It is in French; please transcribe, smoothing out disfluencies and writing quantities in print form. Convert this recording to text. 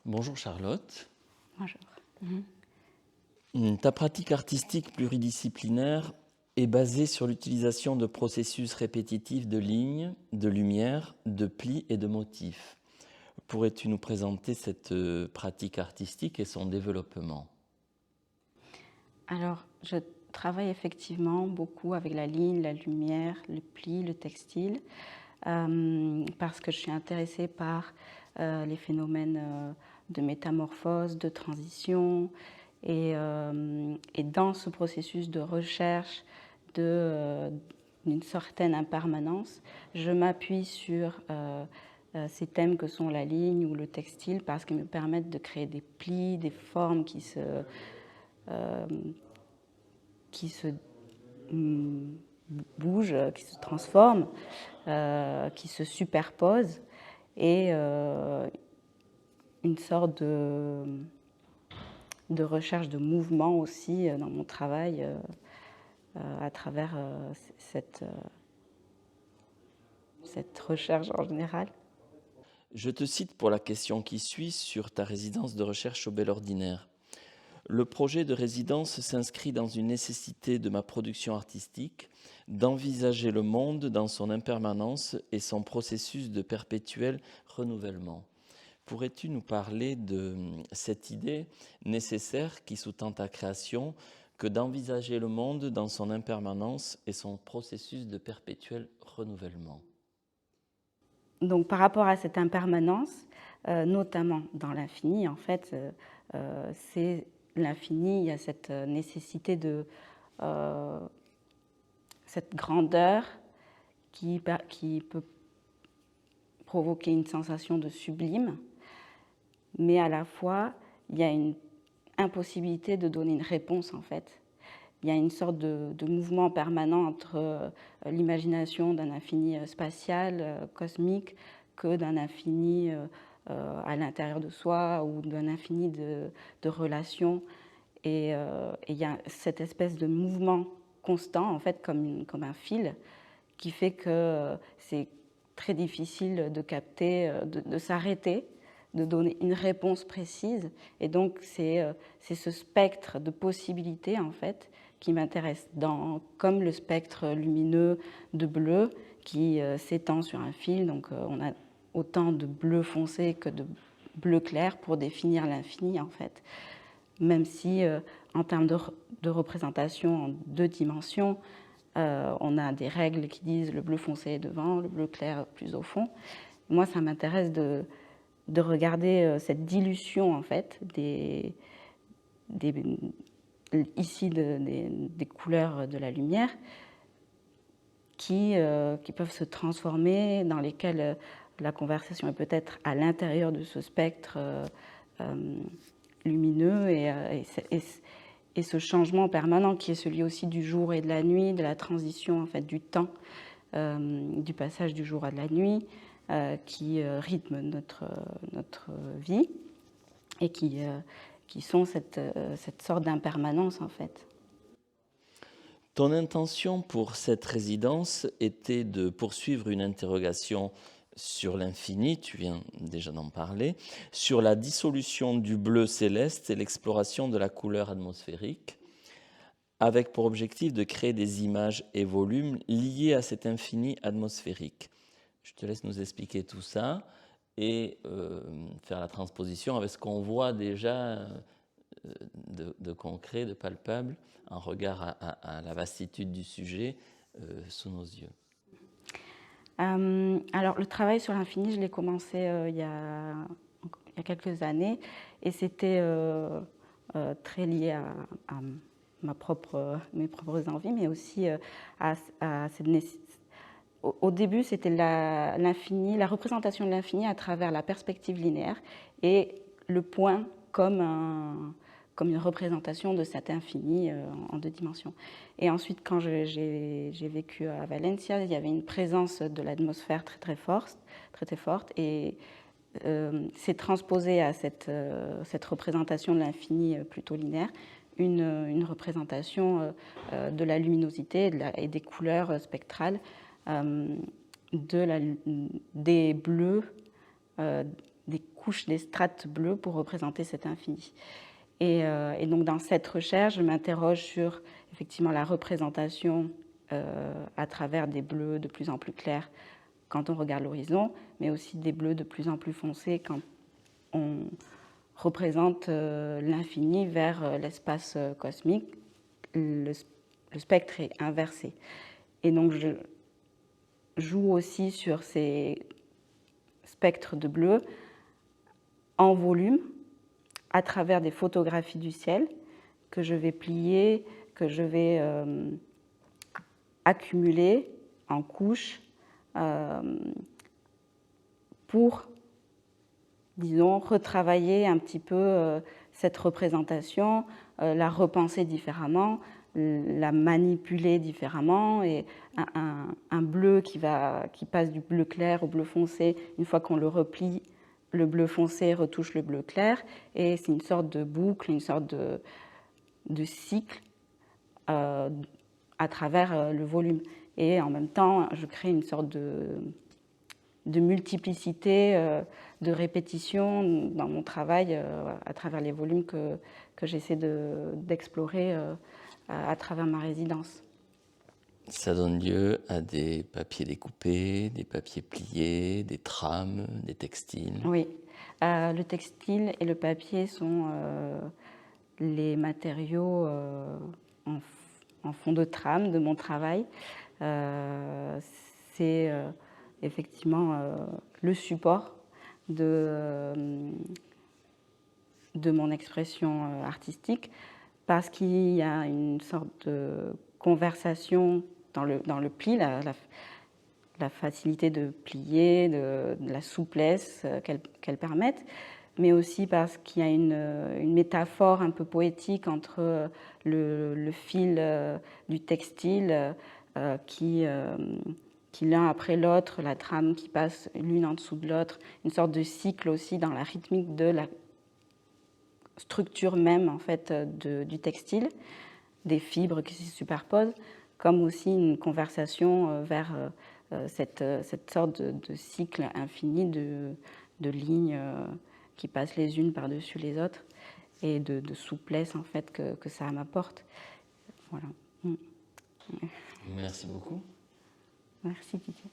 Bonjour Charlotte. Bonjour. Ta pratique artistique pluridisciplinaire est basée sur l'utilisation de processus répétitifs de lignes, de lumière, de plis et de motifs. Pourrais-tu nous présenter cette pratique artistique et son développement? Alors, je travaille effectivement beaucoup avec la ligne, la lumière, le pli, le textile, parce que je suis intéressée par les phénomènes de métamorphose, de transition, et dans ce processus de recherche d'une certaine impermanence, je m'appuie sur ces thèmes que sont la ligne ou le textile parce qu'ils me permettent de créer des plis, des formes qui se bougent, qui se transforment, qui se superposent, et une sorte de recherche de mouvement aussi dans mon travail à travers cette recherche en général. Je te cite pour la question qui suit sur ta résidence de recherche au Bel Ordinaire. Le projet de résidence s'inscrit dans une nécessité de ma production artistique d'envisager le monde dans son impermanence et son processus de perpétuel renouvellement. Pourrais-tu nous parler de cette idée nécessaire qui sous-tend ta création que d'envisager le monde dans son impermanence et son processus de perpétuel renouvellement? Donc par rapport à cette impermanence, notamment dans l'infini, en fait, c'est l'infini, il y a cette nécessité de cette grandeur qui peut provoquer une sensation de sublime, mais à la fois, il y a une impossibilité de donner une réponse, en fait. Il y a une sorte de mouvement permanent entre l'imagination d'un infini spatial, cosmique, que d'un infini à l'intérieur de soi ou d'un infini de relations. Et il y a cette espèce de mouvement constant, en fait, comme un fil, qui fait que c'est très difficile de capter, de s'arrêter, de donner une réponse précise. Et donc, c'est ce spectre de possibilités, en fait, qui m'intéresse, comme le spectre lumineux de bleu qui s'étend sur un fil. Donc, on a autant de bleu foncé que de bleu clair pour définir l'infini, en fait. Même si, en termes de représentation en 2 dimensions, on a des règles qui disent le bleu foncé est devant, le bleu clair plus au fond. Moi, ça m'intéresse de regarder cette dilution, en fait, ici des couleurs de la lumière qui peuvent se transformer, dans lesquelles la conversation est peut-être à l'intérieur de ce spectre lumineux et ce changement permanent qui est celui aussi du jour et de la nuit, de la transition, en fait, du temps, du passage du jour à de la nuit, qui rythme notre vie et qui sont cette sorte d'impermanence, en fait. Ton intention pour cette résidence était de poursuivre une interrogation sur l'infini, tu viens déjà d'en parler, sur la dissolution du bleu céleste et l'exploration de la couleur atmosphérique, avec pour objectif de créer des images et volumes liés à cet infini atmosphérique. Je te laisse nous expliquer tout ça et faire la transposition avec ce qu'on voit déjà de concret, de palpable, en regard à la vastitude du sujet sous nos yeux. Alors, le travail sur l'infini, je l'ai commencé il y a quelques années, et c'était très lié à mes propres envies, mais aussi à cette nécessité. Au début, c'était l'infini, la représentation de l'infini à travers la perspective linéaire et le point comme une représentation de cet infini en 2 dimensions. Et ensuite, quand j'ai vécu à Valencia, il y avait une présence de l'atmosphère très forte, et c'est transposé à cette représentation de l'infini plutôt linéaire, une représentation de la luminosité et des couleurs spectrales, des bleus, des couche des strates bleues pour représenter cet infini. Et donc dans cette recherche, je m'interroge sur effectivement la représentation à travers des bleus de plus en plus clairs quand on regarde l'horizon, mais aussi des bleus de plus en plus foncés quand on représente l'infini vers l'espace cosmique. Le spectre est inversé. Et donc je joue aussi sur ces spectres de bleu en volume à travers des photographies du ciel que je vais plier, que je vais accumuler en couches pour, disons, retravailler un petit peu cette représentation, la repenser différemment, la manipuler différemment. Et un bleu qui passe du bleu clair au bleu foncé, une fois qu'on le replie, le bleu foncé retouche le bleu clair, et c'est une sorte de boucle, une sorte de cycle à travers le volume. Et en même temps, je crée une sorte de multiplicité, de répétition dans mon travail à travers les volumes que j'essaie d'explorer à travers ma résidence. Ça donne lieu à des papiers découpés, des papiers pliés, des trames, des textiles. Oui, le textile et le papier sont les matériaux en fond de trame de mon travail. C'est effectivement le support de mon expression artistique, parce qu'il y a une sorte de conversation dans le pli, la facilité de plier, de la souplesse qu'elle permette, mais aussi parce qu'il y a une métaphore un peu poétique entre le fil du textile qui l'un après l'autre, la trame qui passe l'une en dessous de l'autre, une sorte de cycle aussi dans la rythmique de la structure même en fait du textile, des fibres qui se superposent, comme aussi une conversation vers cette sorte de cycle infini de lignes qui passent les unes par-dessus les autres, et de souplesse en fait que ça m'apporte. Voilà. Merci beaucoup. Merci Didier.